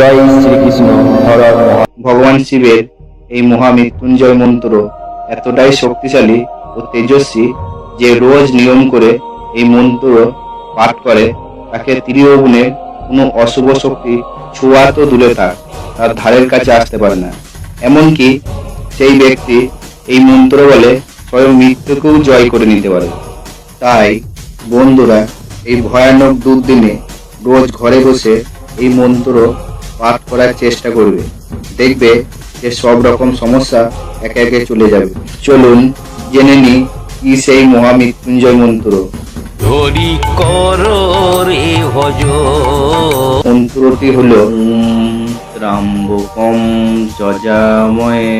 জয় শ্রীকৃষ্ণ। হর হর ভগবান শিবের এই মহামৃত্যুঞ্জয় মন্ত্র এতটাই শক্তিশালী ও তেজস্বী যে রোজ নিয়ম করে এই মন্ত্র পাঠ করে তাকে ত্রিভুবনের কোনো অশুভ শক্তি ছোঁয়া তো দূরে থাক, তার ধারের কাছে আসতে পারে না। এমনকি সেই ব্যক্তি এই মন্ত্র বলে স্বয়ং মৃত্যুকেও জয় করে নিতে পারে। তাই বন্ধুরা, এই ভয়ানক দুর্দিনে রোজ ঘরে বসে এই মন্ত্র পাঠ করার চেষ্টা করবে, দেখবে যে সব রকম সমস্যা একে একে চলে যাবে। চলুন জেনে নি কি সেই মহামৃত্যুঞ্জয় মন্ত্র। হরি কর রে ভজ। মন্ত্রটি হলো ত্র্যম্বকম যজামহে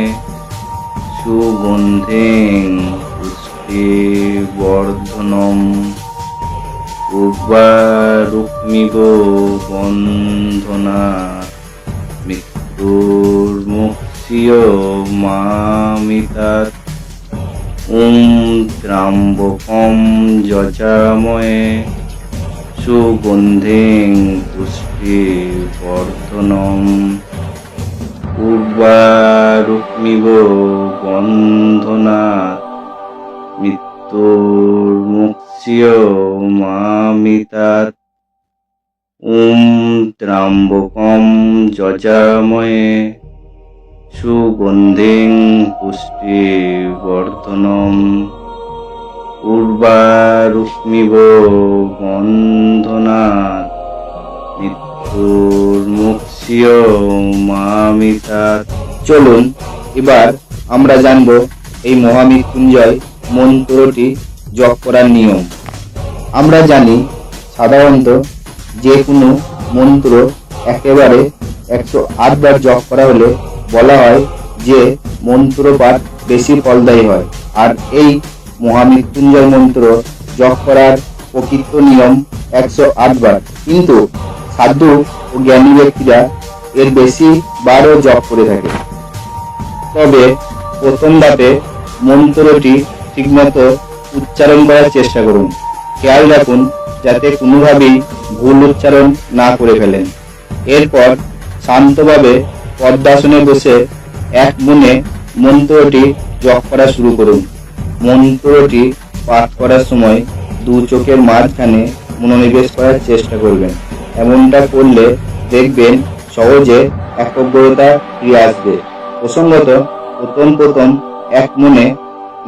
সুগন্ধিং পুষ্টিবর্ধনম উর্বারুক্মিব বন্ধনা মৃত্যুর্মুক্ষীয় মামিতাৎ। ওম ত্র্যম্বকম যজামহে সুগন্ধিং পুষ্টিবর্ধনম উর্বারুক্মিব বন্ধনাৎ মৃত্যুর্মুক্ষীয় মামিতাৎ। ওম ত্র্যম্বকম যজামহে সুগন্ধিং পুষ্টিবর্ধনম উর্বারুক্মিব বন্ধনাৎ মৃত্যুর্মুক্ষীয় মামিতাৎ। চলুন এবার আমরা জানব এই মহামৃত্যুঞ্জয় মন্ত্রটি জপ করার নিয়ম। আমরা জানি সাধারণত যে কোনো মন্ত্র একেবারে 108 বার জপ করা হলে বলা হয় যে মন্ত্র পাঠ বেশি ফলদায়ী হয়। আর এই মহামৃত্যুঞ্জয় মন্ত্র জপ করার প্রকৃত নিয়ম 108 বার, কিন্তু সাধু ও জ্ঞানী ব্যক্তিরা এর বেশি বারও জপ করে থাকে। তবে প্রথম ধাপে মন্ত্রটি ঠিকমতো উচ্চারণ করার চেষ্টা করুন। খেয়াল রাখুন যাতে কোনোভাবেই ভুল উচ্চারণ না করে ফেলেন। এরপর শান্তভাবে পদ্মাসনে বসে এক মনে মন্ত্রটি জপ করা শুরু করুন। মন্ত্রটি পাঠ করার সময় দু চোখের মাঝখানে মনোনিবেশ করার চেষ্টা করবেন। এমনটা করলে দেখবেন সহজে একাগ্রতা ফিরে আসবে। প্রসঙ্গত প্রথম এক মনে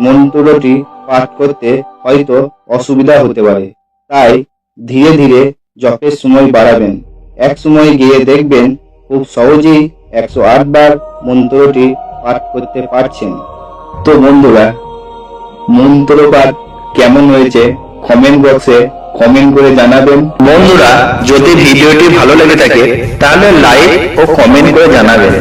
মন্ত্রটি পাঠ করতে হয়তো অসুবিধা হতে পারে, তাই ধীরে ধীরে জপের সময় বাড়াবেন। এক সময় গিয়ে দেখবেন খুব সহজেই 108 বার মন্ত্রটি পাঠ করতে পারছেন। তো বন্ধুরা, মন্ত্র পাঠ কেমন হয়েছে কমেন্ট বক্সে কমেন্ট করে জানাবেন। বন্ধুরা, যদি ভিডিওটি ভালো লেগে থাকে তাহলে লাইক ও কমেন্ট করে জানাবেন।